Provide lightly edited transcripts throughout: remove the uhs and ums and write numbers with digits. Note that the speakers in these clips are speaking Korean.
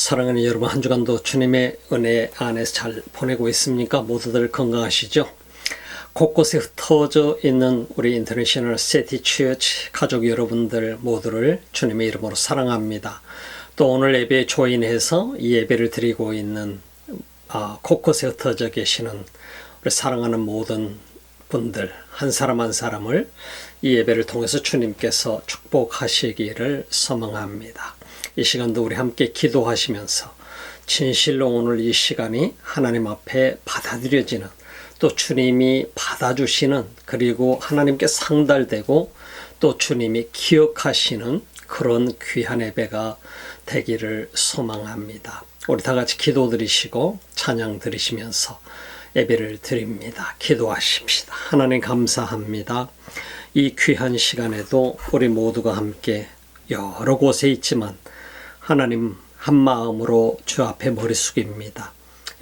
사랑하는 여러분, 한 주간도 주님의 은혜 안에서 잘 보내고 있습니까? 모두들 건강하시죠? 곳곳에 흩어져 있는 우리 인터내셔널 시티 처치 가족 여러분들 모두를 주님의 이름으로 사랑합니다. 또 오늘 예배에 조인해서 이 예배를 드리고 있는 곳곳에 흩어져 계시는 우리 사랑하는 모든 분들 한 사람 한 사람을 이 예배를 통해서 주님께서 축복하시기를 소망합니다. 이 시간도 우리 함께 기도하시면서 진실로 오늘 이 시간이 하나님 앞에 받아들여지는, 또 주님이 받아주시는, 그리고 하나님께 상달되고 또 주님이 기억하시는 그런 귀한 예배가 되기를 소망합니다. 우리 다 같이 기도 드리시고 찬양 드리시면서 예배를 드립니다. 기도하십시다. 하나님 감사합니다. 이 귀한 시간에도 우리 모두가 함께 여러 곳에 있지만 하나님 한 마음으로 주 앞에 머리 숙입니다.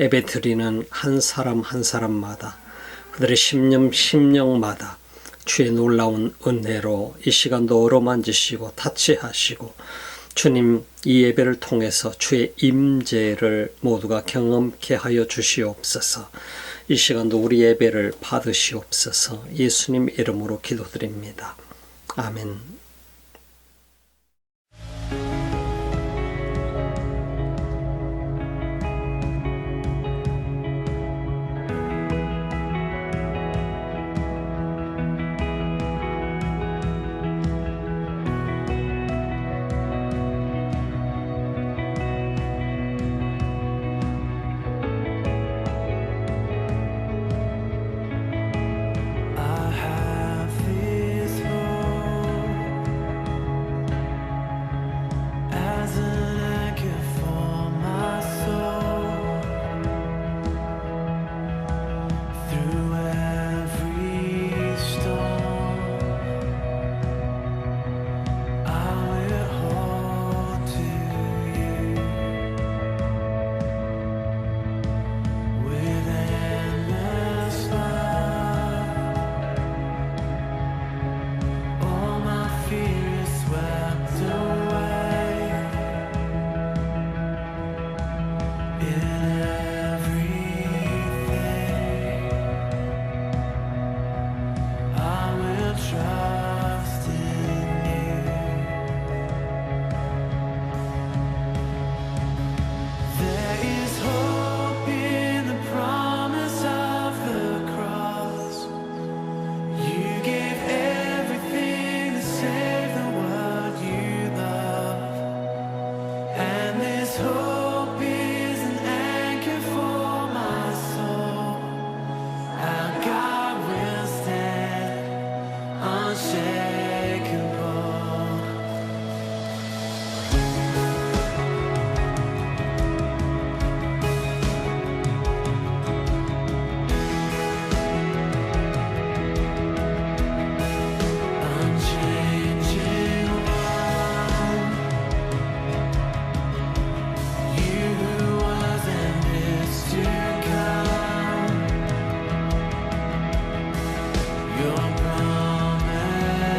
예배 드리는 한 사람 한 사람마다 그들의 심령마다 주의 놀라운 은혜로 이 시간도 어루만지시고 타치하시고 주님, 이 예배를 통해서 주의 임재를 모두가 경험케 하여 주시옵소서. 이 시간도 우리 예배를 받으시옵소서. 예수님 이름으로 기도드립니다. 아멘. Your promise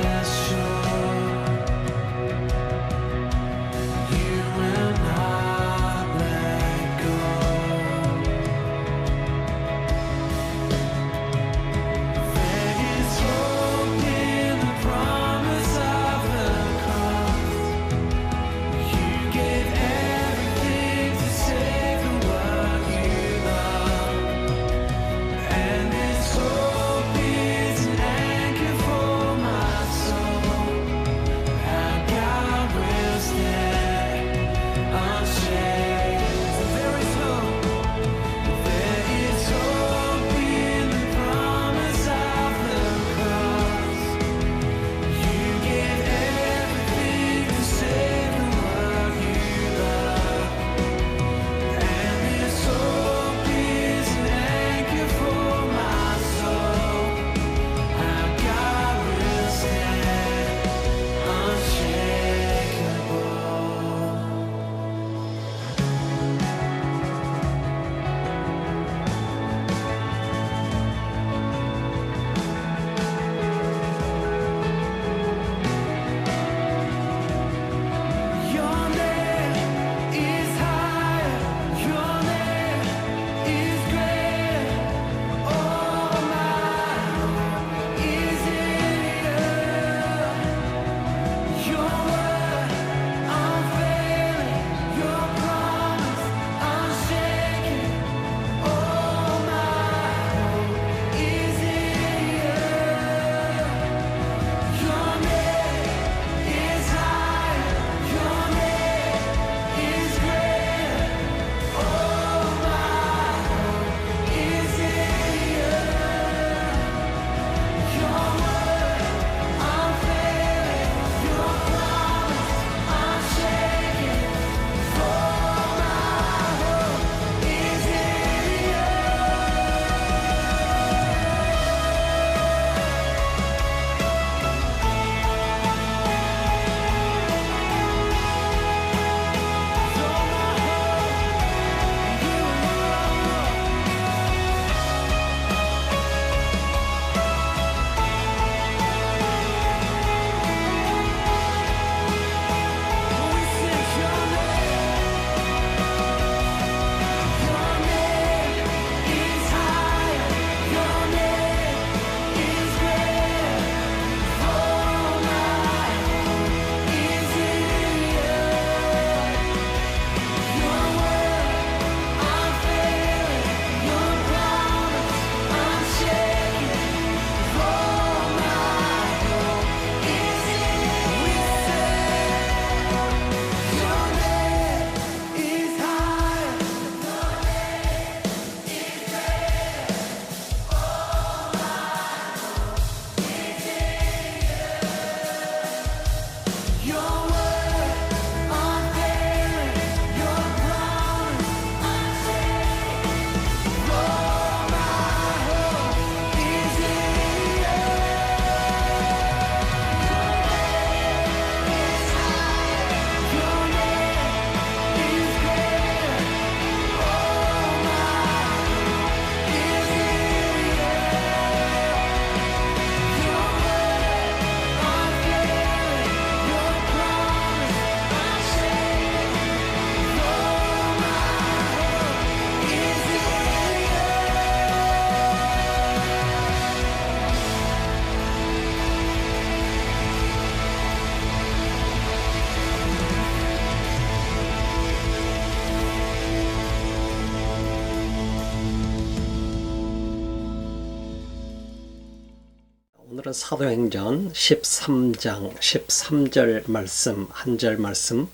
오늘은 사도행전 13장 13절 말씀 한 절 말씀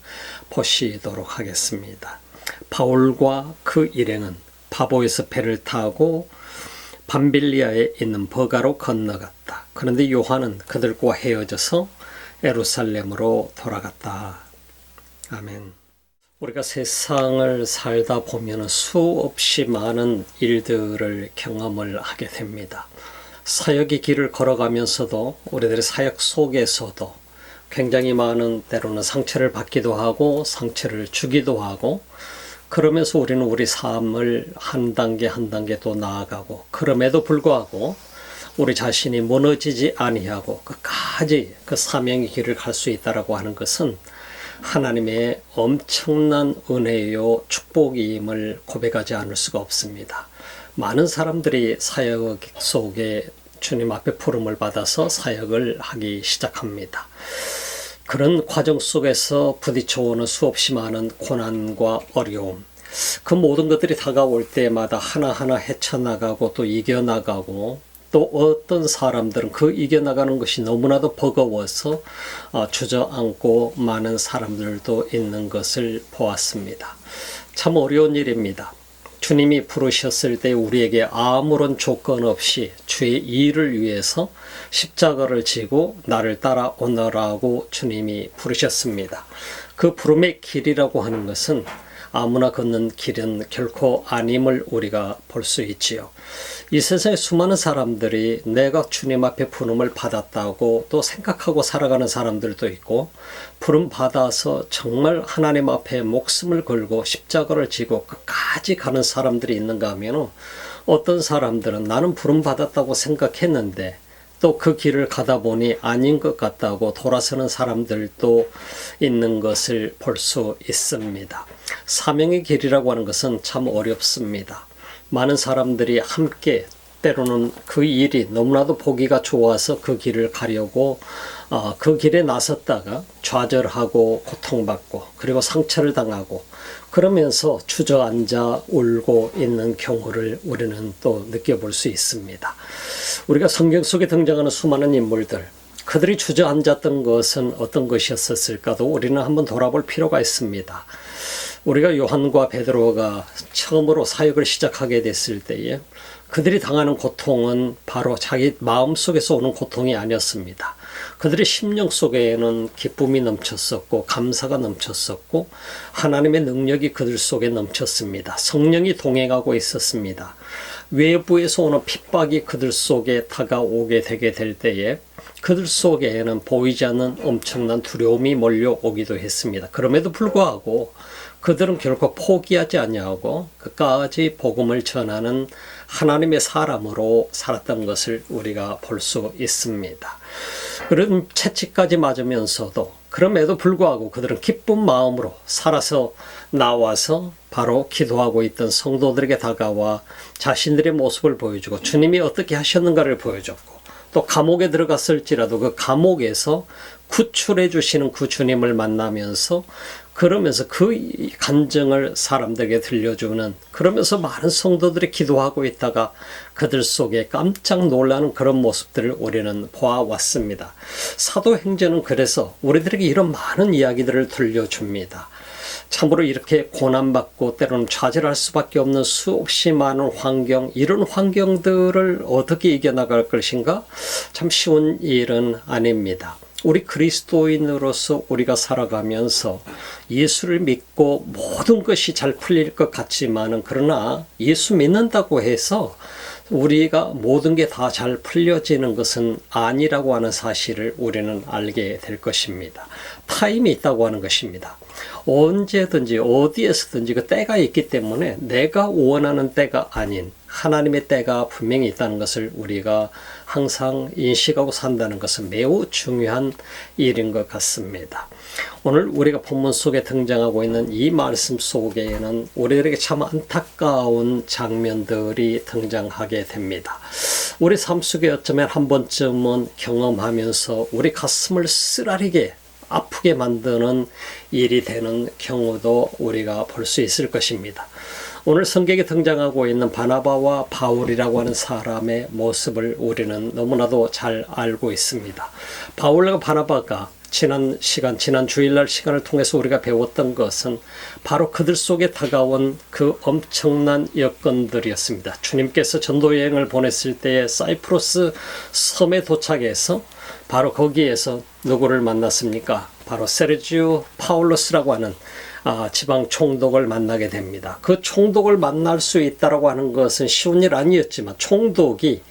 보시도록 하겠습니다. 바울과 그 일행은 파보에서 배를 타고 밤빌리아에 있는 버가로 건너갔다. 그런데 요한은 그들과 헤어져서 예루살렘으로 돌아갔다. 아멘. 우리가 세상을 살다 보면 수없이 많은 일들을 경험을 하게 됩니다. 사역의 길을 걸어가면서도 우리들의 사역 속에서도 굉장히 많은 때로는 상처를 받기도 하고 상처를 주기도 하고 그러면서 우리는 우리 삶을 한 단계 한 단계 또 나아가고 그럼에도 불구하고 우리 자신이 무너지지 아니하고 끝까지 그 사명의 길을 갈 수 있다라고 하는 것은 하나님의 엄청난 은혜요 축복임을 고백하지 않을 수가 없습니다. 많은 사람들이 사역 속에 주님 앞에 부름을 받아서 사역을 하기 시작합니다. 그런 과정 속에서 부딪혀오는 수없이 많은 고난과 어려움, 그 모든 것들이 다가올 때마다 하나하나 헤쳐나가고 또 이겨나가고 또 어떤 사람들은 그 이겨나가는 것이 너무나도 버거워서 주저앉고 많은 사람들도 있는 것을 보았습니다. 참 어려운 일입니다. 주님이 부르셨을 때 우리에게 아무런 조건 없이 주의 일을 위해서 십자가를 지고 나를 따라오너라고 주님이 부르셨습니다. 그 부름의 길이라고 하는 것은 아무나 걷는 길은 결코 아님을 우리가 볼 수 있지요. 이 세상에 수많은 사람들이 내가 주님 앞에 부름을 받았다고 또 생각하고 살아가는 사람들도 있고 부름 받아서 정말 하나님 앞에 목숨을 걸고 십자가를 지고 끝까지 가는 사람들이 있는가 하면 어떤 사람들은 나는 부름 받았다고 생각했는데 또 그 길을 가다 보니 아닌 것 같다고 돌아서는 사람들도 있는 것을 볼 수 있습니다. 사명의 길이라고 하는 것은 참 어렵습니다. 많은 사람들이 함께 때로는 그 일이 너무나도 보기가 좋아서 그 길을 가려고 그 길에 나섰다가 좌절하고 고통받고 그리고 상처를 당하고 그러면서 주저앉아 울고 있는 경우를 우리는 또 느껴볼 수 있습니다. 우리가 성경 속에 등장하는 수많은 인물들, 그들이 주저앉았던 것은 어떤 것이었을까도 우리는 한번 돌아볼 필요가 있습니다. 우리가 요한과 베드로가 처음으로 사역을 시작하게 됐을 때에 그들이 당하는 고통은 바로 자기 마음속에서 오는 고통이 아니었습니다. 그들의 심령 속에는 기쁨이 넘쳤었고 감사가 넘쳤었고 하나님의 능력이 그들 속에 넘쳤습니다. 성령이 동행하고 있었습니다. 외부에서 오는 핍박이 그들 속에 다가오게 되게 될 때에 그들 속에는 보이지 않는 엄청난 두려움이 몰려오기도 했습니다. 그럼에도 불구하고 그들은 결코 포기하지 아니하고 끝까지 복음을 전하는 하나님의 사람으로 살았던 것을 우리가 볼 수 있습니다. 그런 채찍까지 맞으면서도 그럼에도 불구하고 그들은 기쁜 마음으로 살아서 나와서 바로 기도하고 있던 성도들에게 다가와 자신들의 모습을 보여주고 주님이 어떻게 하셨는가를 보여줬고 또 감옥에 들어갔을지라도 그 감옥에서 구출해 주시는 그 주님을 만나면서 그러면서 그 간증을 사람들에게 들려주는 그러면서 많은 성도들이 기도하고 있다가 그들 속에 깜짝 놀라는 그런 모습들을 우리는 보아왔습니다. 사도행전은 그래서 우리들에게 이런 많은 이야기들을 들려줍니다. 참으로 이렇게 고난받고 때로는 좌절할 수밖에 없는 수없이 많은 환경, 이런 환경들을 어떻게 이겨나갈 것인가? 참 쉬운 일은 아닙니다. 우리 그리스도인으로서 우리가 살아가면서 예수를 믿고 모든 것이 잘 풀릴 것 같지만은 그러나 예수 믿는다고 해서 우리가 모든 게 다 잘 풀려지는 것은 아니라고 하는 사실을 우리는 알게 될 것입니다. 타임이 있다고 하는 것입니다. 언제든지 어디에서든지 그 때가 있기 때문에 내가 원하는 때가 아닌 하나님의 때가 분명히 있다는 것을 우리가 항상 인식하고 산다는 것은 매우 중요한 일인 것 같습니다. 오늘 우리가 본문 속에 등장하고 있는 이 말씀 속에는 우리들에게 참 안타까운 장면들이 등장하게 됩니다. 우리 삶 속에 어쩌면 한 번쯤은 경험하면서 우리 가슴을 쓰라리게 아프게 만드는 일이 되는 경우도 우리가 볼 수 있을 것입니다. 오늘 성경에 등장하고 있는 바나바와 바울이라고 하는 사람의 모습을 우리는 너무나도 잘 알고 있습니다. 바울과 바나바가 지난 주일날 시간을 통해서 우리가 배웠던 것은 바로 그들 속에 다가온 그 엄청난 여건들이었습니다. 주님께서 전도여행을 보냈을 때에 사이프러스 섬에 도착해서 바로 거기에서 누구를 만났습니까? 바로 세르지오 파울로스라고 하는 지방 총독을 만나게 됩니다. 그 총독을 만날 수 있다라고 하는 것은 쉬운 일 아니었지만 총독이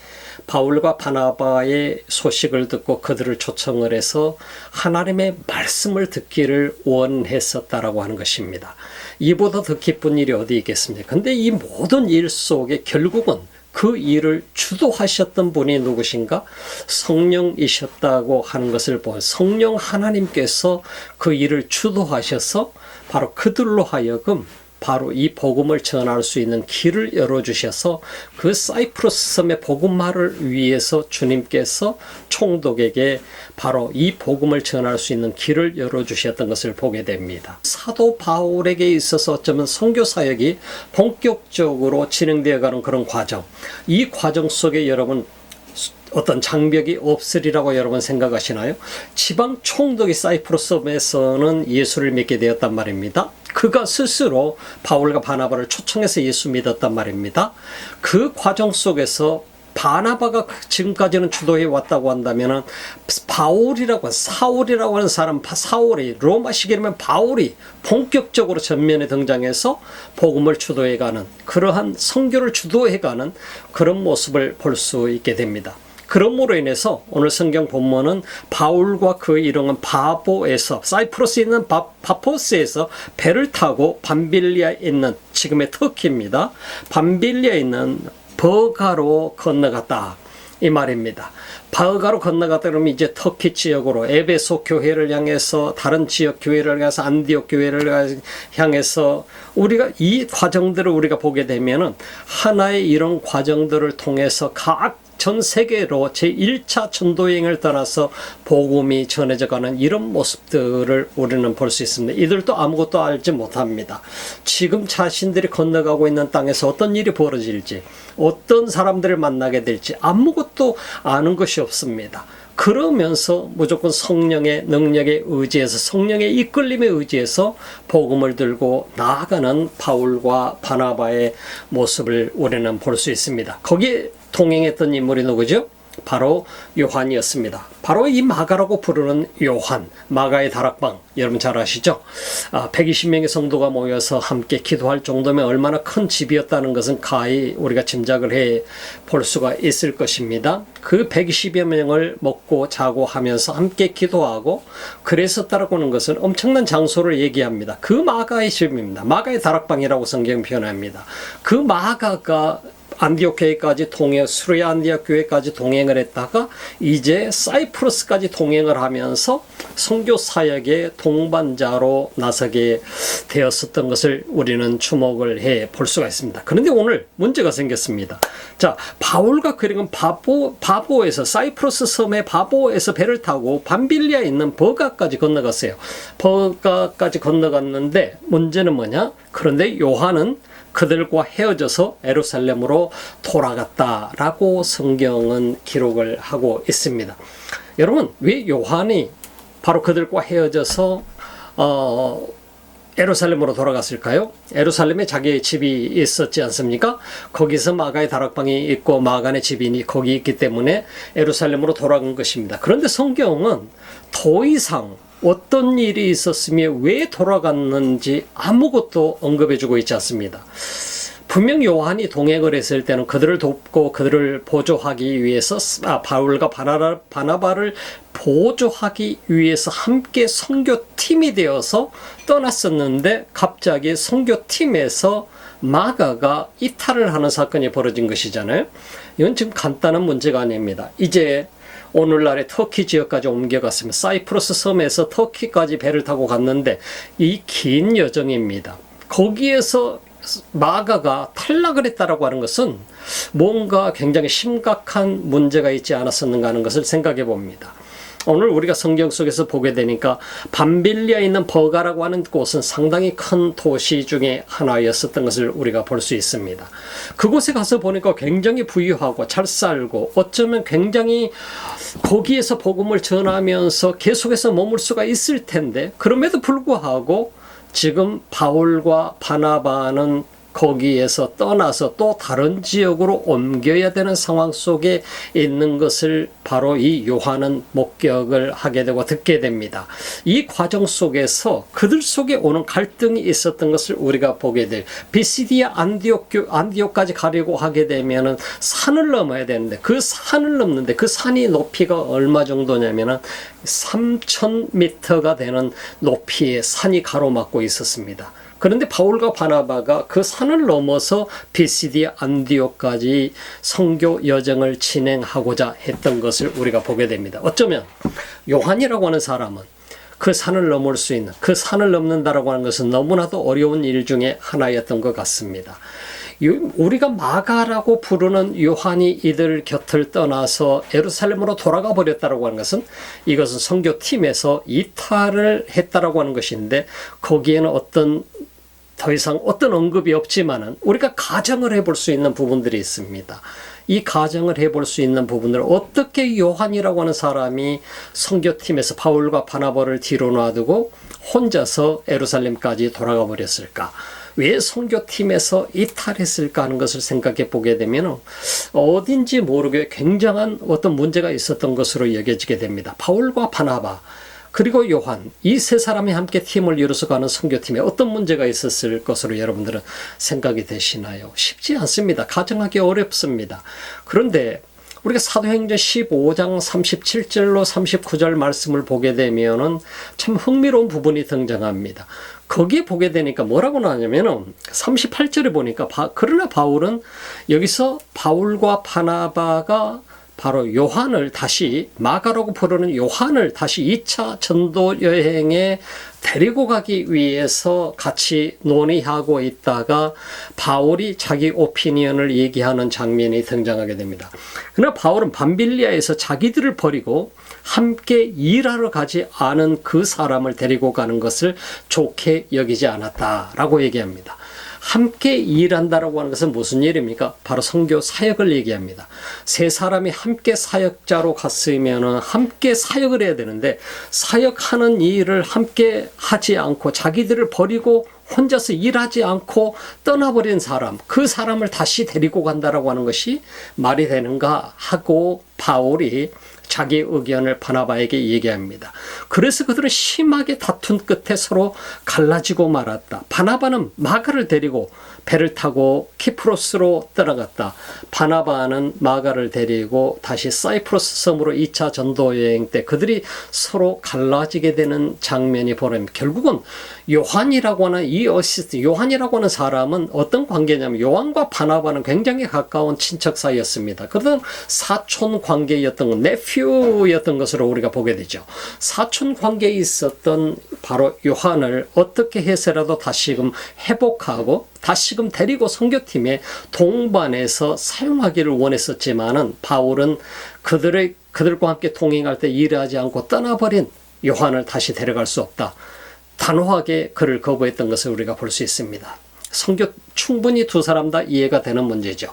바울과 바나바의 소식을 듣고 그들을 초청을 해서 하나님의 말씀을 듣기를 원했었다라고 하는 것입니다. 이보다 더 기쁜 일이 어디 있겠습니까? 근데 이 모든 일 속에 결국은 그 일을 주도하셨던 분이 누구신가? 성령이셨다고 하는 것을 보면 성령 하나님께서 그 일을 주도하셔서 바로 그들로 하여금 바로 이 복음을 전할 수 있는 길을 열어주셔서 그 사이프러스 섬의 복음화를 위해서 주님께서 총독에게 바로 이 복음을 전할 수 있는 길을 열어주셨던 것을 보게 됩니다. 사도 바울에게 있어서 어쩌면 선교 사역이 본격적으로 진행되어가는 그런 과정, 이 과정 속에 여러분 어떤 장벽이 없으리라고 여러분 생각하시나요? 지방 총독이 사이프러스 섬에서는 예수를 믿게 되었단 말입니다. 그가 스스로 바울과 바나바를 초청해서 예수 믿었단 말입니다. 그 과정 속에서 바나바가 지금까지는 주도해 왔다고 한다면 바울이라고 사울이라고 하는 사람, 사울이 로마식 이름은 바울이 본격적으로 전면에 등장해서 복음을 주도해가는 그러한 선교를 주도해가는 그런 모습을 볼 수 있게 됩니다. 그러므로 인해서 오늘 성경 본문은 바울과 그 일행은 바보에서 사이프러스에 있는 바포스에서 배를 타고 밤빌리아에 있는 지금의 터키입니다. 밤빌리아에 있는 버가로 건너갔다 이 말입니다. 버가로 건너갔다 그러면 이제 터키 지역으로 에베소 교회를 향해서 다른 지역 교회를 향해서 안디옥 교회를 향해서 우리가 이 과정들을 우리가 보게 되면은 하나의 이런 과정들을 통해서 각 전 세계로 제1차 전도여행을 따라서 복음이 전해져가는 이런 모습들을 우리는 볼 수 있습니다. 이들도 아무것도 알지 못합니다. 지금 자신들이 건너가고 있는 땅에서 어떤 일이 벌어질지, 어떤 사람들을 만나게 될지 아무것도 아는 것이 없습니다. 그러면서 무조건 성령의 능력에 의지해서 성령의 이끌림에 의지해서 복음을 들고 나아가는 바울과 바나바의 모습을 우리는 볼 수 있습니다. 거기에 동행했던 인물이 누구죠? 바로 요한이었습니다. 바로 이 마가라고 부르는 요한, 마가의 다락방 여러분 잘 아시죠? 120명의 성도가 모여서 함께 기도할 정도면 얼마나 큰 집이었다는 것은 가히 우리가 짐작을 해 볼 수가 있을 것입니다. 그 120여 명을 먹고 자고 하면서 함께 기도하고 그랬었다라고 하는 것은 엄청난 장소를 얘기합니다. 그 마가의 집입니다. 마가의 다락방이라고 성경 표현합니다. 그 마가가 안디옥 교회까지 수르야 안디옥 교회까지 동행을 했다가 이제 사이프러스까지 동행을 하면서 선교 사역의 동반자로 나서게 되었었던 것을 우리는 주목을 해 볼 수가 있습니다. 그런데 오늘 문제가 생겼습니다. 자, 바울과 그리고 바보에서 사이프러스 섬의 바보에서 배를 타고 밤빌리아에 있는 버가까지 건너갔어요. 버가까지 건너갔는데 문제는 뭐냐? 그런데 요한은 그들과 헤어져서 예루살렘으로 돌아갔다라고 성경은 기록을 하고 있습니다. 여러분, 왜 요한이 바로 그들과 헤어져서 예루살렘으로 돌아갔을까요? 예루살렘에 자기의 집이 있었지 않습니까? 거기서 마가의 다락방이 있고 마간의 집이 거기 있기 때문에 예루살렘으로 돌아간 것입니다. 그런데 성경은 더 이상 어떤 일이 있었으며 왜 돌아갔는지 아무것도 언급해주고 있지 않습니다. 분명 요한이 동행을 했을 때는 그들을 돕고 그들을 보조하기 위해서 바울과 바나바를 보조하기 위해서 함께 선교팀이 되어서 떠났었는데 갑자기 선교팀에서 마가가 이탈을 하는 사건이 벌어진 것이잖아요. 이건 지금 간단한 문제가 아닙니다. 이제 오늘날의 터키 지역까지 옮겨갔으면 사이프러스 섬에서 터키까지 배를 타고 갔는데 이 긴 여정입니다. 거기에서 마가가 탈락을 했다라고 하는 것은 뭔가 굉장히 심각한 문제가 있지 않았었는가 하는 것을 생각해 봅니다. 오늘 우리가 성경 속에서 보게 되니까 밤빌리아에 있는 버가라고 하는 곳은 상당히 큰 도시 중에 하나였었던 것을 우리가 볼 수 있습니다. 그곳에 가서 보니까 굉장히 부유하고 잘 살고 어쩌면 굉장히 거기에서 복음을 전하면서 계속해서 머물 수가 있을 텐데, 그럼에도 불구하고 지금 바울과 바나바는 거기에서 떠나서 또 다른 지역으로 옮겨야 되는 상황 속에 있는 것을 바로 이 요한은 목격을 하게 되고 듣게 됩니다. 이 과정 속에서 그들 속에 오는 갈등이 있었던 것을 우리가 보게 돼요. 비시디아 안디옥까지 가려고 하게 되면은 산을 넘어야 되는데, 그 산을 넘는데 그 산이 높이가 얼마 정도냐면은 3,000m가 되는 높이의 산이 가로막고 있었습니다. 그런데 바울과 바나바가 그 산을 넘어서 비시디아 안디옥까지 선교 여정을 진행하고자 했던 것을 우리가 보게 됩니다. 어쩌면 요한이라고 하는 사람은 그 산을 넘을 수 있는, 그 산을 넘는다라고 하는 것은 너무나도 어려운 일 중에 하나였던 것 같습니다. 우리가 마가라고 부르는 요한이 이들 곁을 떠나서 예루살렘으로 돌아가 버렸다라고 하는 것은, 이것은 선교팀에서 이탈을 했다라고 하는 것인데, 거기에는 더 이상 어떤 언급이 없지만은 우리가 가정을 해볼 수 있는 부분들이 있습니다. 이 가정을 해볼 수 있는 부분을 어떻게 요한이라고 하는 사람이 선교팀에서 바울과 바나바를 뒤로 놔두고 혼자서 예루살렘까지 돌아가 버렸을까? 왜 선교팀에서 이탈했을까 하는 것을 생각해 보게 되면 어딘지 모르게 굉장한 어떤 문제가 있었던 것으로 여겨지게 됩니다. 바울과 바나바 그리고 요한, 이 세 사람이 함께 팀을 이루어서 가는 선교팀에 어떤 문제가 있었을 것으로 여러분들은 생각이 되시나요? 쉽지 않습니다. 가정하기 어렵습니다. 그런데 우리가 사도행전 15장 37절로 39절 말씀을 보게 되면은 참 흥미로운 부분이 등장합니다. 거기에 보게 되니까 뭐라고 나오냐면은 38절에 보니까 그러나 바울은 여기서 바울과 바나바가 바로 요한을 다시, 마가라고 부르는 요한을 다시 2차 전도 여행에 데리고 가기 위해서 같이 논의하고 있다가 바울이 자기 오피니언을 얘기하는 장면이 등장하게 됩니다. 그러나 바울은 밤빌리아에서 자기들을 버리고 함께 일하러 가지 않은 그 사람을 데리고 가는 것을 좋게 여기지 않았다라고 얘기합니다. 함께 일한다라고 하는 것은 무슨 일입니까? 바로 선교 사역을 얘기합니다. 세 사람이 함께 사역자로 갔으면 함께 사역을 해야 되는데, 사역하는 일을 함께 하지 않고 자기들을 버리고 혼자서 일하지 않고 떠나버린 사람, 그 사람을 다시 데리고 간다라고 하는 것이 말이 되는가 하고 바울이 자기 의견을 바나바에게 얘기합니다. 그래서 그들은 심하게 다툰 끝에 서로 갈라지고 말았다. 바나바는 마가를 데리고 배를 타고 키프로스로 떠나갔다. 바나바는 마가를 데리고 다시 사이프러스 섬으로 2차 전도 여행 때 그들이 서로 갈라지게 되는 장면이 보입니다. 결국은 요한이라고 하는 이 어시스트, 요한이라고 하는 사람은 어떤 관계냐면 요한과 바나바는 굉장히 가까운 친척 사이였습니다. 그러던 사촌 관계였던 것, 네퓨였던 것으로 우리가 보게 되죠. 사촌 관계에 있었던 바로 요한을 어떻게 해서라도 다시금 회복하고 다시금 데리고 선교팀에 동반해서 사용하기를 원했었지만은 바울은 그들과 함께 동행할 때 일하지 않고 떠나버린 요한을 다시 데려갈 수 없다. 단호하게 그를 거부했던 것을 우리가 볼 수 있습니다. 충분히 두 사람 다 이해가 되는 문제죠.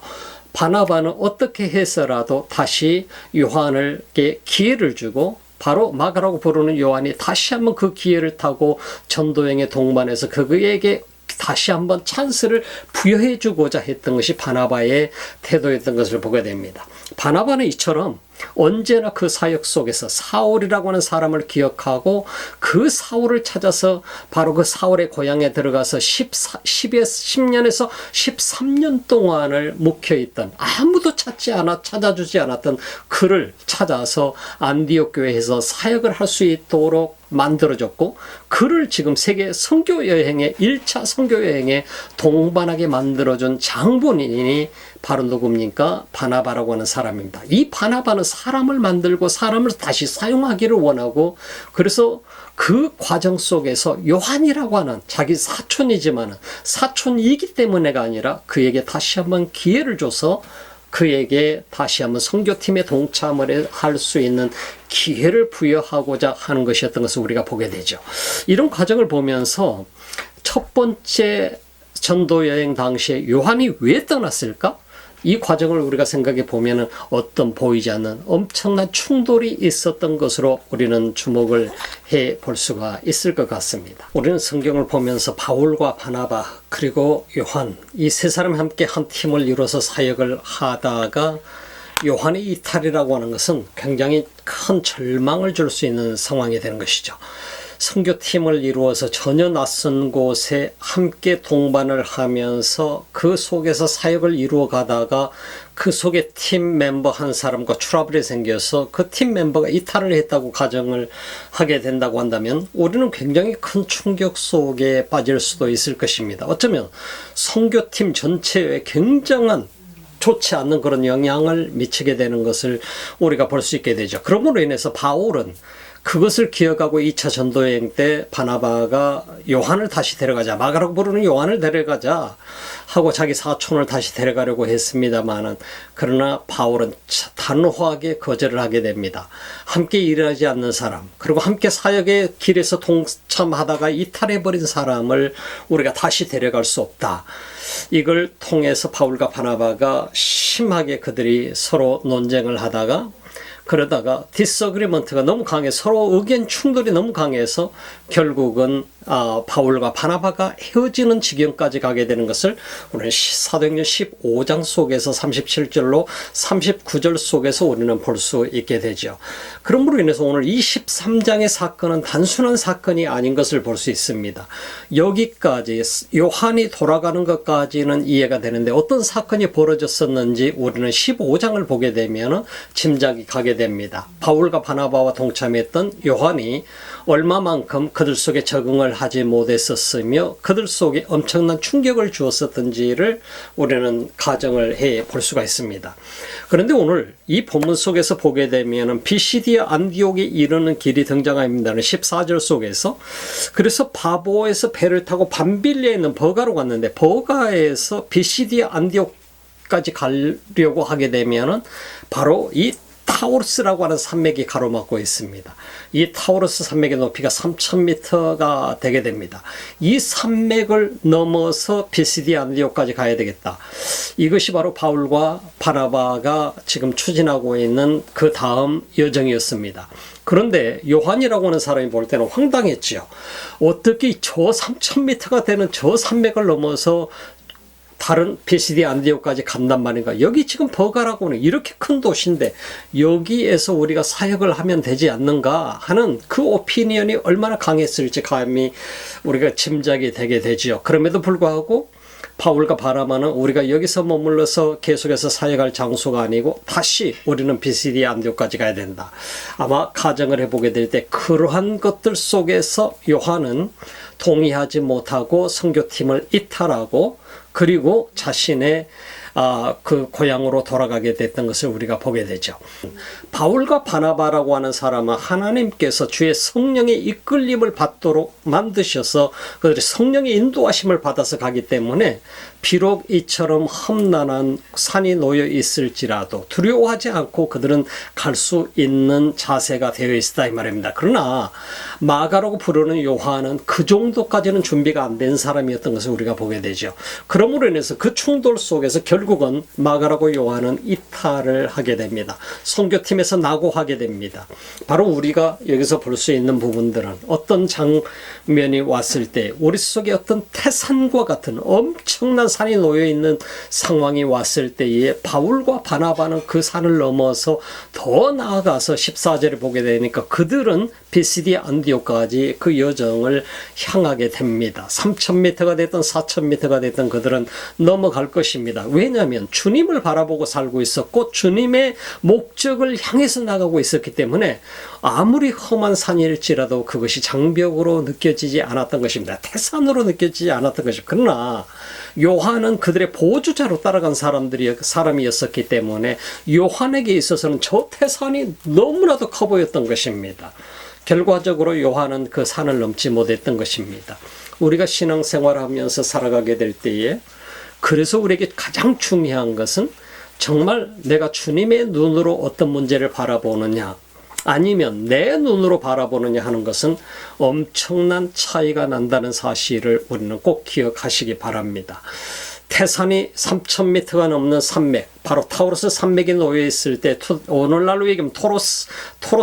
바나바는 어떻게 해서라도 다시 요한에게 기회를 주고 바로 마가라고 부르는 요한이 다시 한번 그 기회를 타고 전도행에 동반해서 그에게 다시 한번 찬스를 부여해 주고자 했던 것이 바나바의 태도였던 것을 보게 됩니다. 바나바는 이처럼 언제나 그 사역 속에서 사울이라고 하는 사람을 기억하고 그 사울을 찾아서 바로 그 사울의 고향에 들어가서 10년에서 13년 동안을 묵혀있던, 아무도 찾아주지 않았던 그를 찾아서 안디옥 교회에서 사역을 할 수 있도록 만들어줬고, 그를 지금 세계 선교여행의 1차 선교여행에 동반하게 만들어준 장본인이 바로 누굽니까? 바나바라고 하는 사람입니다. 이 바나바는 사람을 만들고 사람을 다시 사용하기를 원하고, 그래서 그 과정 속에서 요한이라고 하는 자기 사촌이지만 사촌이기 때문에가 아니라 그에게 다시 한번 기회를 줘서 그에게 다시 한번 선교팀에 동참을 할 수 있는 기회를 부여하고자 하는 것이었던 것을 우리가 보게 되죠. 이런 과정을 보면서 첫 번째 전도 여행 당시에 요한이 왜 떠났을까? 이 과정을 우리가 생각해 보면은 어떤 보이지 않는 엄청난 충돌이 있었던 것으로 우리는 주목을 해 볼 수가 있을 것 같습니다. 우리는 성경을 보면서 바울과 바나바 그리고 요한 이 세 사람이 함께 한 팀을 이뤄서 사역을 하다가 요한의 이탈이라고 하는 것은 굉장히 큰 절망을 줄 수 있는 상황이 되는 것이죠. 선교팀을 이루어서 전혀 낯선 곳에 함께 동반을 하면서 그 속에서 사역을 이루어 가다가 그 속에 팀 멤버 한 사람과 트러블이 생겨서 그 팀 멤버가 이탈을 했다고 가정을 하게 된다고 한다면 우리는 굉장히 큰 충격 속에 빠질 수도 있을 것입니다. 어쩌면 선교팀 전체에 굉장한 좋지 않는 그런 영향을 미치게 되는 것을 우리가 볼 수 있게 되죠. 그러므로 인해서 바울은 그것을 기억하고 2차 전도여행 때 바나바가 요한을 다시 데려가자, 마가라고 부르는 요한을 데려가자 하고 자기 사촌을 다시 데려가려고 했습니다마는 그러나 바울은 단호하게 거절을 하게 됩니다. 함께 일하지 않는 사람, 그리고 함께 사역의 길에서 동참하다가 이탈해버린 사람을 우리가 다시 데려갈 수 없다. 이걸 통해서 바울과 바나바가 심하게 그들이 서로 논쟁을 하다가 그러다가 디스어그리먼트가 너무 강해 서로 의견 충돌이 너무 강해서 결국은 바울과 바나바가 헤어지는 지경까지 가게 되는 것을 우리는 사도행전 15장 속에서 37절로 39절 속에서 우리는 볼 수 있게 되죠. 그러므로 인해서 오늘 23장의 사건은 단순한 사건이 아닌 것을 볼 수 있습니다. 여기까지 요한이 돌아가는 것까지는 이해가 되는데 어떤 사건이 벌어졌었는지 우리는 15장을 보게 되면 짐작이 가게 됩니다. 바울과 바나바와 동참했던 요한이 얼마만큼 그들 속에 적응을 하지 못했었으며 그들 속에 엄청난 충격을 주었었던지를 우리는 가정을 해 볼 수가 있습니다. 그런데 오늘 이 본문 속에서 보게 되면 비시디아 안디옥에 이르는 길이 등장합니다는 14절 속에서 그래서 바보에서 배를 타고 밤빌리에 있는 버가로 갔는데 버가에서 비시디아 안디옥까지 가려고 하게 되면은 바로 이 타우루스라고 하는 산맥이 가로막고 있습니다. 이 타우루스 산맥의 높이가 3,000m가 되게 됩니다. 이 산맥을 넘어서 비시디아 안디옥까지 가야 되겠다. 이것이 바로 바울과 바나바가 지금 추진하고 있는 그 다음 여정이었습니다. 그런데 요한이라고 하는 사람이 볼 때는 황당했지요. 어떻게 저 3,000m가 되는 저 산맥을 넘어서 다른 비시디아 안디옥까지 간단 말인가. 여기 지금 버가라고 하는 이렇게 큰 도시인데 여기에서 우리가 사역을 하면 되지 않는가 하는 그 오피니언이 얼마나 강했을지 감히 우리가 짐작이 되게 되지요. 그럼에도 불구하고 바울과 바나바는 우리가 여기서 머물러서 계속해서 사역할 장소가 아니고 다시 우리는 비시디아 안디옥까지 가야 된다. 아마 가정을 해보게 될 때 그러한 것들 속에서 요한은 동의하지 못하고 선교팀을 이탈하고 그리고 자신의 그 고향으로 돌아가게 됐던 것을 우리가 보게 되죠. 바울과 바나바라고 하는 사람은 하나님께서 주의 성령의 이끌림을 받도록 만드셔서 그들이 성령의 인도하심을 받아서 가기 때문에 비록 이처럼 험난한 산이 놓여 있을지라도 두려워하지 않고 그들은 갈 수 있는 자세가 되어 있다 이 말입니다. 그러나 마가라고 부르는 요한은 그 정도까지는 준비가 안 된 사람이었던 것을 우리가 보게 되죠. 그러므로 인해서 그 충돌 속에서 결국은 마가라고 요한은 이탈을 하게 됩니다. 선교팀에서 낙오하게 됩니다. 바로 우리가 여기서 볼 수 있는 부분들은 어떤 장면이 왔을 때 우리 속에 어떤 태산과 같은 엄청난 산이 놓여 있는 상황이 왔을 때에 바울과 바나바는 그 산을 넘어서 더 나아가서 14절에 보게 되니까 그들은 비시디아 안디옥까지 그 여정을 향하게 됩니다. 3,000m가 됐든 4,000m가 됐든 그들은 넘어갈 것입니다. 왜냐하면 주님을 바라보고 살고 있었고 주님의 목적을 향해서 나가고 있었기 때문에 아무리 험한 산일지라도 그것이 장벽으로 느껴지지 않았던 것입니다. 태산으로 느껴지지 않았던 것이죠. 그러나 요한은 그들의 보조자로 따라간 사람이었었기 때문에 요한에게 있어서는 저 태산이 너무나도 커 보였던 것입니다. 결과적으로 요한은 그 산을 넘지 못했던 것입니다. 우리가 신앙생활을 하면서 살아가게 될 때에 그래서 우리에게 가장 중요한 것은 정말 내가 주님의 눈으로 어떤 문제를 바라보느냐 아니면 내 눈으로 바라보느냐 하는 것은 엄청난 차이가 난다는 사실을 우리는 꼭 기억하시기 바랍니다. 태산이 3,000m가 넘는 산맥, 바로 타우루스 산맥이 놓여 있을 때, 오늘날로 얘기하면 토로스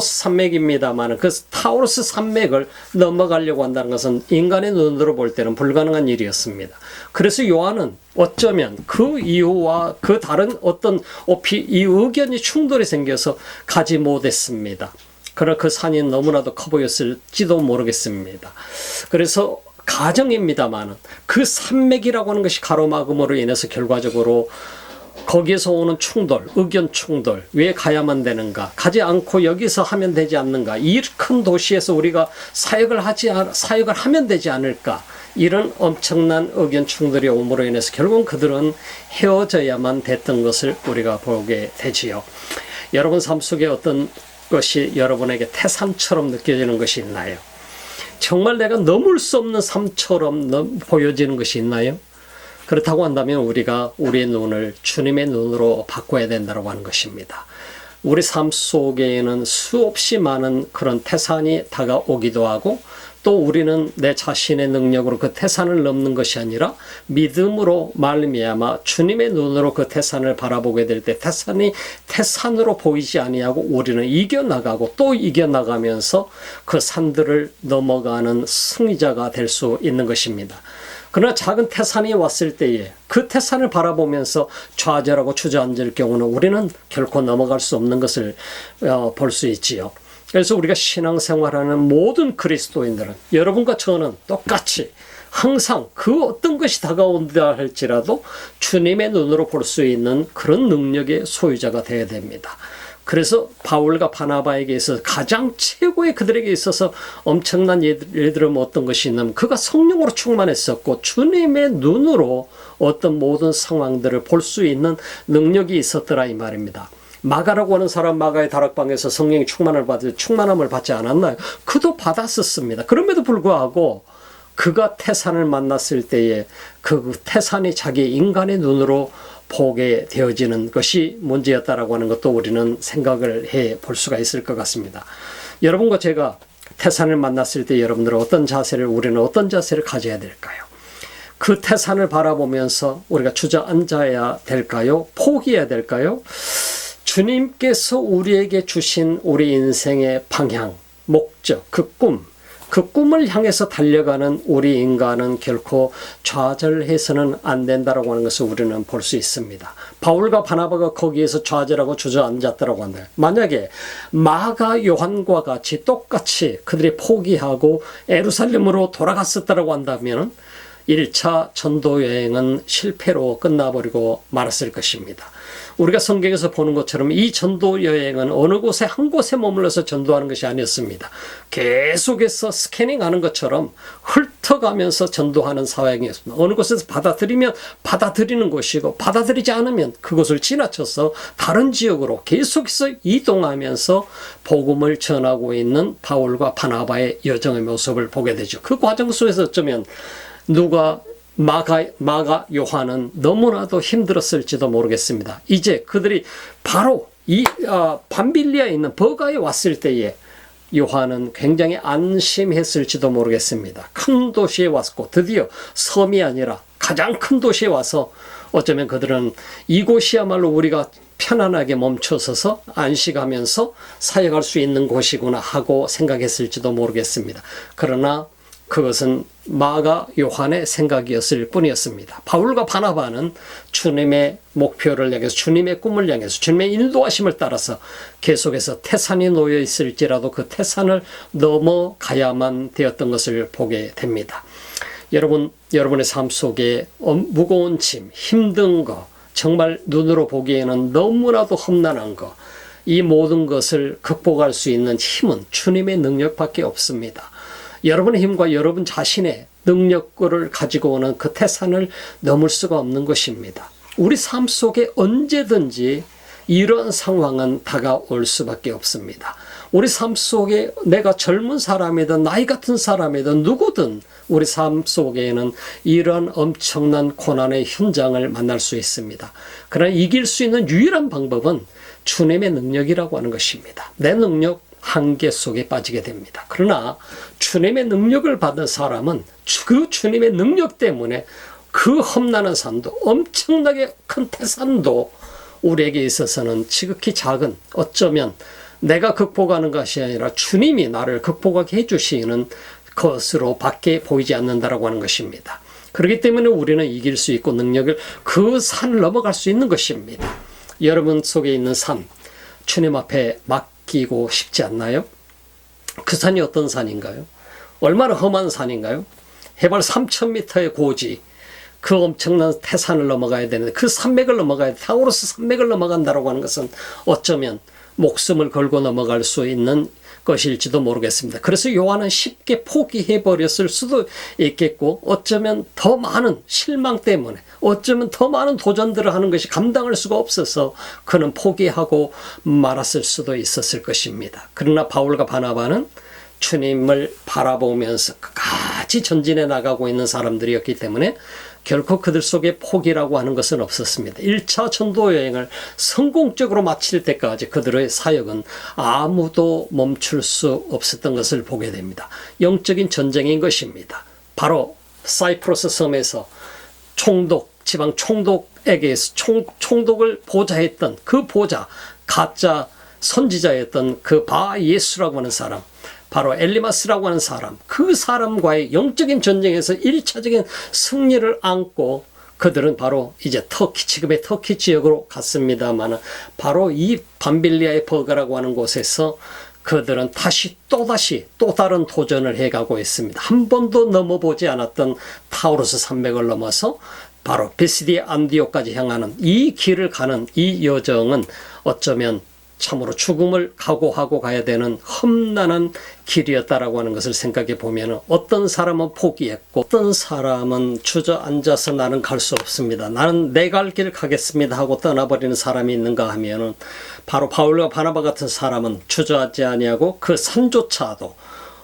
산맥입니다만, 그 타우루스 산맥을 넘어가려고 한다는 것은 인간의 눈으로 볼 때는 불가능한 일이었습니다. 그래서 요한은 어쩌면 그 이유와 그 다른 어떤 이 의견이 충돌이 생겨서 가지 못했습니다. 그러나 그 산이 너무나도 커 보였을지도 모르겠습니다. 그래서 가정입니다만 그 산맥이라고 하는 것이 가로막음으로 인해서 결과적으로 거기에서 오는 충돌, 의견 충돌, 왜 가야만 되는가, 가지 않고 여기서 하면 되지 않는가, 이 큰 도시에서 우리가 사역을 하면 되지 않을까, 이런 엄청난 의견 충돌이 오므로 인해서 결국은 그들은 헤어져야만 됐던 것을 우리가 보게 되지요. 여러분 삶 속에 어떤 것이 여러분에게 태산처럼 느껴지는 것이 있나요? 정말 내가 넘을 수 없는 삶처럼 보여지는 것이 있나요? 그렇다고 한다면 우리가 우리의 눈을 주님의 눈으로 바꿔야 된다고 하는 것입니다. 우리 삶 속에는 수없이 많은 그런 태산이 다가오기도 하고, 또 우리는 내 자신의 능력으로 그 태산을 넘는 것이 아니라 믿음으로 말미암아 주님의 눈으로 그 태산을 바라보게 될 때 태산이 태산으로 보이지 아니하고 우리는 이겨나가고 또 이겨나가면서 그 산들을 넘어가는 승리자가 될 수 있는 것입니다. 그러나 작은 태산이 왔을 때에 그 태산을 바라보면서 좌절하고 주저앉을 경우는 우리는 결코 넘어갈 수 없는 것을 볼 수 있지요. 그래서 우리가 신앙생활하는 모든 그리스도인들은, 여러분과 저는 똑같이 항상 그 어떤 것이 다가온다 할지라도 주님의 눈으로 볼 수 있는 그런 능력의 소유자가 되어야 됩니다. 그래서 바울과 바나바에게 있어서 가장 최고의 그들에게 있어서 엄청난 예를 들면 어떤 것이 있냐면, 그가 성령으로 충만했었고 주님의 눈으로 어떤 모든 상황들을 볼 수 있는 능력이 있었더라 이 말입니다. 마가라고 하는 사람, 마가의 다락방에서 성령의 충만함을 받지 않았나요? 그도 받았었습니다. 그럼에도 불구하고 그가 태산을 만났을 때에 그 태산이 자기 인간의 눈으로 보게 되어지는 것이 문제였다라고 하는 것도 우리는 생각을 해 볼 수가 있을 것 같습니다. 여러분과 제가 태산을 만났을 때 우리는 어떤 자세를 가져야 될까요? 그 태산을 바라보면서 우리가 주저앉아야 될까요? 포기해야 될까요? 주님께서 우리에게 주신 우리 인생의 방향, 목적, 그 꿈을 향해서 달려가는 우리 인간은 결코 좌절해서는 안 된다라고 하는 것을 우리는 볼 수 있습니다. 바울과 바나바가 거기에서 좌절하고 주저앉았다라고 한다. 만약에 마가 요한과 같이 똑같이 그들이 포기하고 예루살렘으로 돌아갔었다라고 한다면 1차 전도 여행은 실패로 끝나버리고 말았을 것입니다. 우리가 성경에서 보는 것처럼 이 전도 여행은 어느 곳에 한 곳에 머물러서 전도하는 것이 아니었습니다. 계속해서 스캐닝하는 것처럼 훑어가면서 전도하는 사역이었습니다. 어느 곳에서 받아들이면 받아들이는 곳이고, 받아들이지 않으면 그곳을 지나쳐서 다른 지역으로 계속해서 이동하면서 복음을 전하고 있는 바울과 바나바의 여정의 모습을 보게 되죠. 그 과정 속에서 어쩌면 마가 요한은 너무나도 힘들었을지도 모르겠습니다. 이제 그들이 바로 이 밤빌리아에 있는 버가에 왔을 때에 요한은 굉장히 안심했을지도 모르겠습니다. 큰 도시에 왔고, 드디어 섬이 아니라 가장 큰 도시에 와서 어쩌면 그들은 이곳이야말로 우리가 편안하게 멈춰서서 안식하면서 사역할 수 있는 곳이구나 하고 생각했을지도 모르겠습니다. 그러나 그것은 마가 요한의 생각이었을 뿐이었습니다. 바울과 바나바는 주님의 목표를 향해서, 주님의 꿈을 향해서, 주님의 인도하심을 따라서 계속해서 태산이 놓여 있을지라도 그 태산을 넘어가야만 되었던 것을 보게 됩니다. 여러분의 삶 속에 무거운 짐, 힘든 거, 정말 눈으로 보기에는 너무나도 험난한 거, 이 모든 것을 극복할 수 있는 힘은 주님의 능력밖에 없습니다. 여러분의 힘과 여러분 자신의 능력을 가지고 오는 그 태산을 넘을 수가 없는 것입니다. 우리 삶 속에 언제든지 이런 상황은 다가올 수밖에 없습니다. 우리 삶 속에 내가 젊은 사람이든 나이 같은 사람이든 누구든 우리 삶 속에는 이런 엄청난 고난의 현장을 만날 수 있습니다. 그러나 이길 수 있는 유일한 방법은 주님의 능력이라고 하는 것입니다. 내 능력 한계 속에 빠지게 됩니다. 그러나 주님의 능력을 받은 사람은 그 주님의 능력 때문에 그 험난한 산도, 엄청나게 큰 태산도 우리에게 있어서는 지극히 작은, 어쩌면 내가 극복하는 것이 아니라 주님이 나를 극복하게 해주시는 것으로 밖에 보이지 않는다라고 하는 것입니다. 그렇기 때문에 우리는 이길 수 있고 능력을 그 산을 넘어갈 수 있는 것입니다. 여러분 속에 있는 산, 주님 앞에 맡기고 싶지 않나요? 그 산이 어떤 산인가요? 얼마나 험한 산인가요? 해발 3,000m의 고지, 그 엄청난 태산을 넘어가야 되는데 그 산맥을 넘어가야 돼. 타우로스 산맥을 넘어간다라고 하는 것은 어쩌면 목숨을 걸고 넘어갈 수 있는 것일지도 모르겠습니다. 그래서 요한은 쉽게 포기해버렸을 수도 있겠고, 어쩌면 더 많은 실망 때문에, 어쩌면 더 많은 도전들을 하는 것이 감당할 수가 없어서 그는 포기하고 말았을 수도 있었을 것입니다. 그러나 바울과 바나바는 주님을 바라보면서 끝까지 전진해 나가고 있는 사람들이었기 때문에 결코 그들 속에 포기라고 하는 것은 없었습니다. 1차 전도 여행을 성공적으로 마칠 때까지 그들의 사역은 아무도 멈출 수 없었던 것을 보게 됩니다. 영적인 전쟁인 것입니다. 바로 사이프러스 섬에서 지방 총독에게서 총독을 보좌했던 그 보좌, 가짜 선지자였던 그 바 예수라고 하는 사람, 바로 엘리마스라고 하는 사람, 그 사람과의 영적인 전쟁에서 1차적인 승리를 안고 그들은 바로 이제 지금의 터키 지역으로 갔습니다만, 바로 이 밤빌리아의 버가라고 하는 곳에서 그들은 또 다른 도전을 해가고 있습니다. 한 번도 넘어보지 않았던 타우로스 산맥을 넘어서 바로 비시디아 안디옥까지 향하는 이 길을 가는 이 여정은 어쩌면 참으로 죽음을 각오하고 가야 되는 험난한 길이었다라고 하는 것을 생각해 보면, 어떤 사람은 포기했고 어떤 사람은 주저앉아서 나는 갈 수 없습니다, 나는 내 갈 길 가겠습니다 하고 떠나버리는 사람이 있는가 하면은, 바로 바울과 바나바 같은 사람은 주저하지 아니하고 그 산조차도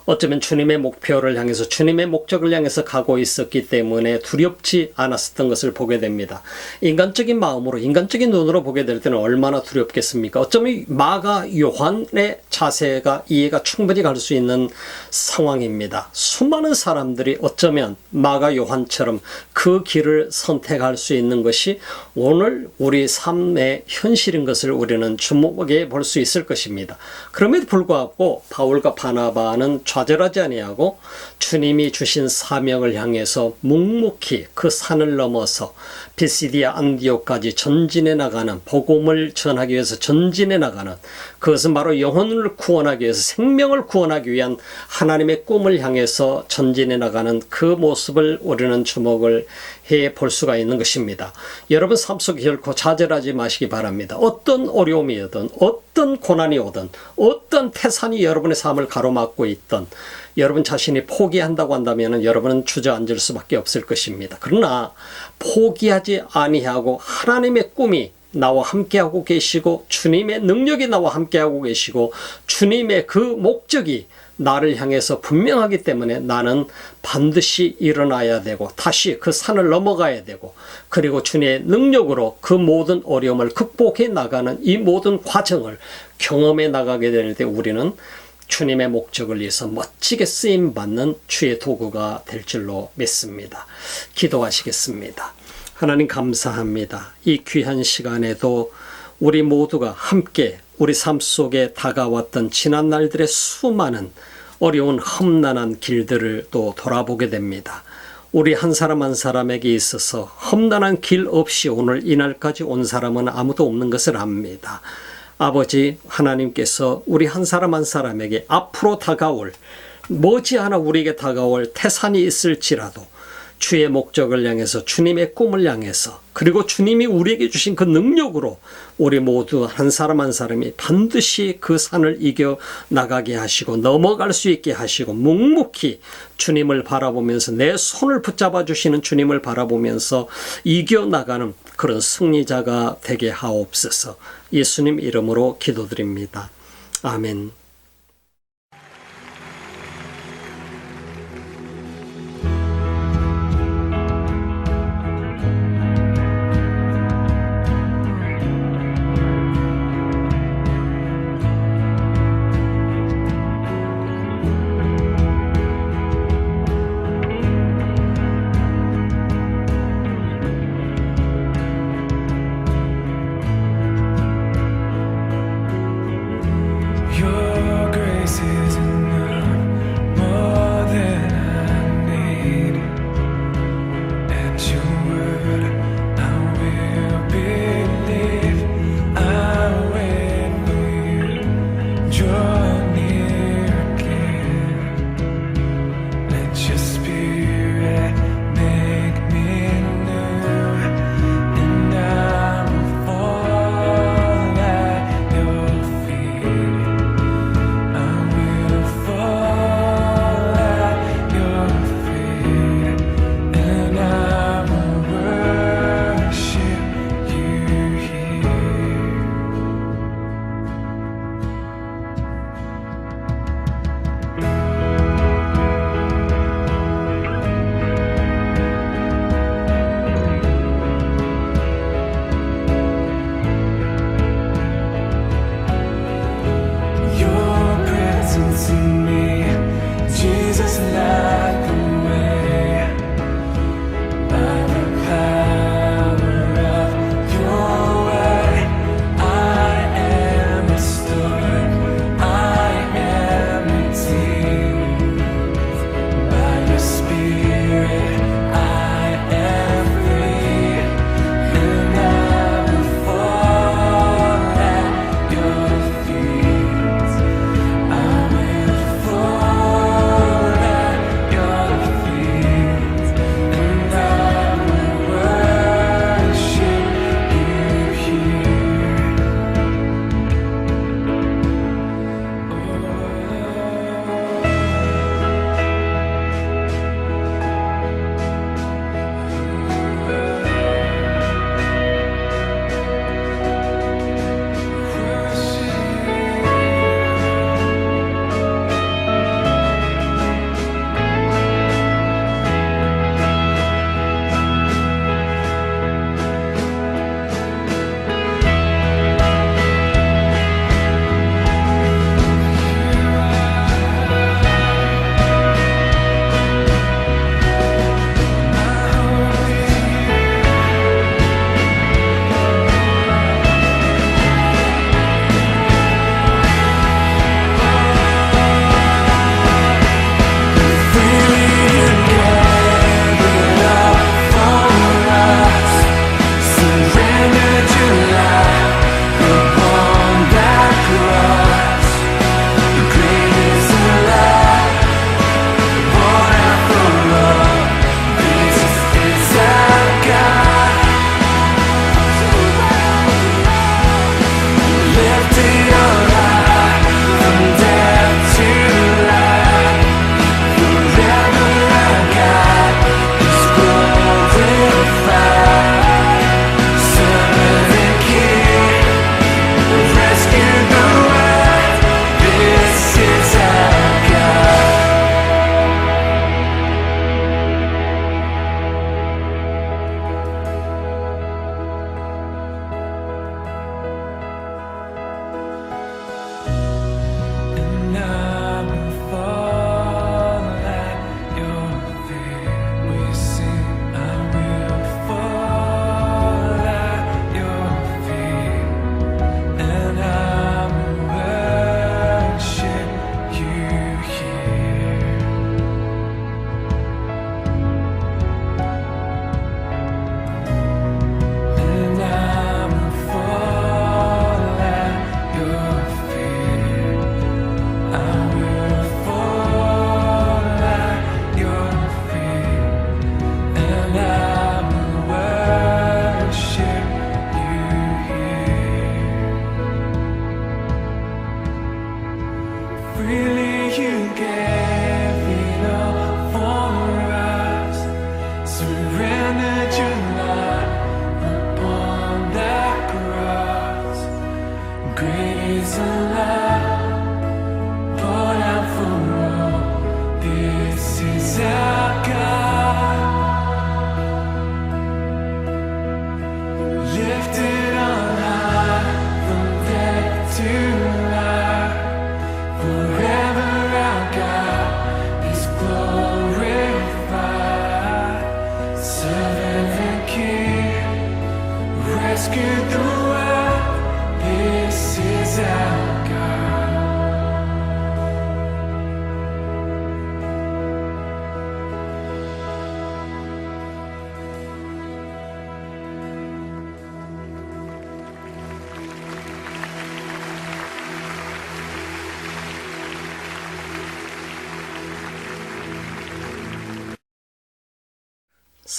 어쩌면 주님의 목표를 향해서, 주님의 목적을 향해서 가고 있었기 때문에 두렵지 않았었던 것을 보게 됩니다. 인간적인 마음으로, 인간적인 눈으로 보게 될 때는 얼마나 두렵겠습니까? 어쩌면 마가 요한의 자세가 이해가 충분히 갈 수 있는 상황입니다. 수많은 사람들이 어쩌면 마가 요한처럼 그 길을 선택할 수 있는 것이 오늘 우리 삶의 현실인 것을 우리는 주목해 볼 수 있을 것입니다. 그럼에도 불구하고 바울과 바나바는 좌절하지 아니하고 주님이 주신 사명을 향해서 묵묵히 그 산을 넘어서 비시디아 안디옥까지 전진해 나가는, 복음을 전하기 위해서 전진해 나가는, 그것은 바로 영혼을 구원하기 위해서, 생명을 구원하기 위한 하나님의 꿈을 향해서 전진해 나가는 그 모습을 우리는 주목을 해 볼 수가 있는 것입니다. 여러분 삶 속에 결코 좌절하지 마시기 바랍니다. 어떤 어려움이 오든, 어떤 고난이 오든, 어떤 태산이 여러분의 삶을 가로막고 있든, 여러분 자신이 포기한다고 한다면 여러분은 주저앉을 수밖에 없을 것입니다. 그러나 포기하지 아니하고 하나님의 꿈이 나와 함께하고 계시고, 주님의 능력이 나와 함께하고 계시고, 주님의 그 목적이 나를 향해서 분명하기 때문에 나는 반드시 일어나야 되고 다시 그 산을 넘어가야 되고, 그리고 주님의 능력으로 그 모든 어려움을 극복해 나가는 이 모든 과정을 경험해 나가게 될 때 우리는 주님의 목적을 위해서 멋지게 쓰임받는 주의 도구가 될 줄로 믿습니다. 기도하시겠습니다. 하나님 감사합니다. 이 귀한 시간에도 우리 모두가 함께 우리 삶 속에 다가왔던 지난 날들의 수많은 어려운 험난한 길들을 또 돌아보게 됩니다. 우리 한 사람 한 사람에게 있어서 험난한 길 없이 오늘 이날까지 온 사람은 아무도 없는 것을 압니다. 아버지 하나님께서 우리 한 사람 한 사람에게 앞으로 다가올, 머지않아 우리에게 다가올 태산이 있을지라도 주의 목적을 향해서, 주님의 꿈을 향해서, 그리고 주님이 우리에게 주신 그 능력으로 우리 모두 한 사람 한 사람이 반드시 그 산을 이겨 나가게 하시고 넘어갈 수 있게 하시고, 묵묵히 주님을 바라보면서, 내 손을 붙잡아 주시는 주님을 바라보면서 이겨나가는 그런 승리자가 되게 하옵소서. 예수님 이름으로 기도드립니다. 아멘.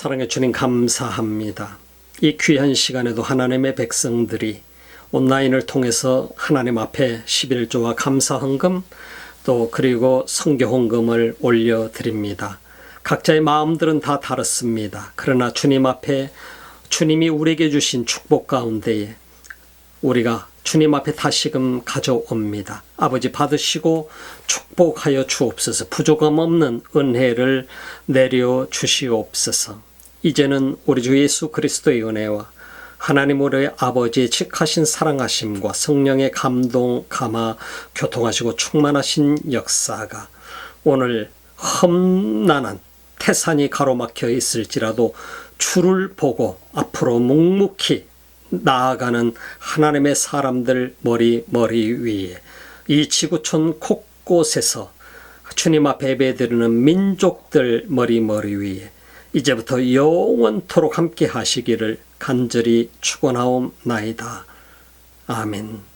사랑해 주님 감사합니다. 이 귀한 시간에도 하나님의 백성들이 온라인을 통해서 하나님 앞에 11조와 감사헌금 또 그리고 성교헌금을 올려드립니다. 각자의 마음들은 다 다릅니다. 그러나 주님 앞에 주님이 우리에게 주신 축복 가운데에 우리가 주님 앞에 다시금 가져옵니다. 아버지 받으시고 축복하여 주옵소서. 부족함 없는 은혜를 내려 주시옵소서. 이제는 우리 주 예수 그리스도의 은혜와 하나님 우리 아버지의 직하신 사랑하심과 성령의 감동, 감화, 교통하시고 충만하신 역사가 오늘 험난한 태산이 가로막혀 있을지라도 주를 보고 앞으로 묵묵히 나아가는 하나님의 사람들 머리 위에, 이 지구촌 곳곳에서 주님 앞에 예배드리는 민족들 머리 위에 이제부터 영원토록 함께 하시기를 간절히 축원하옵나이다. 아멘.